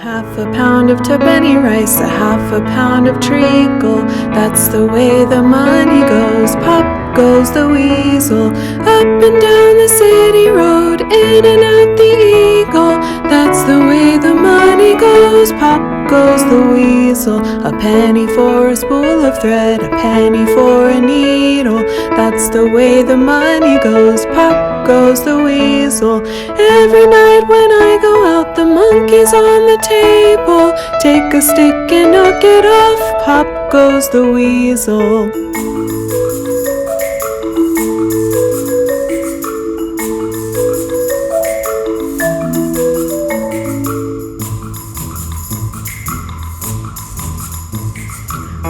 Half a pound of tubbenny rice, a half a pound of treacle. That's the way the money goes. Pop goes the weasel, up and down the city road, in and out the eagle. That's the way the money goes. Pop goes the weasel. A penny for a spool of thread, a penny for a needle. That's the way the money goes. Pop goes the weasel. Every night when I go out, the monkey's on the table. Take a stick and knock it off. Pop goes the weasel.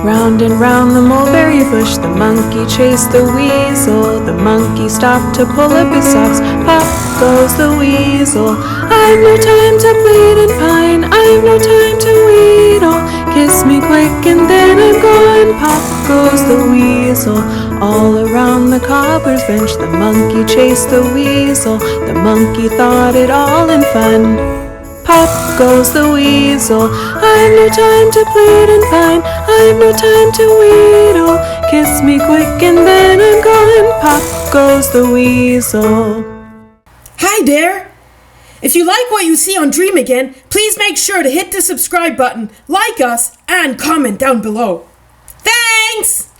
Round and round the mulberry bush, the monkey chased the weasel. The monkey stopped to pull up his socks. Pop goes the weasel. I've no time to plead and pine, I've no time to wheedle. Kiss me quick and then I'm gone. Pop goes the weasel. All around the cobbler's bench, the monkey chased the weasel. The monkey thought it all in fun. Pop goes the weasel. I've no time to plead and pine, I've no time to wheedle. Kiss me quick and then I'm gone. Pop goes the weasel. Hi there! If you like what you see on Dream Again, please make sure to hit the subscribe button, like us, and comment down below. Thanks!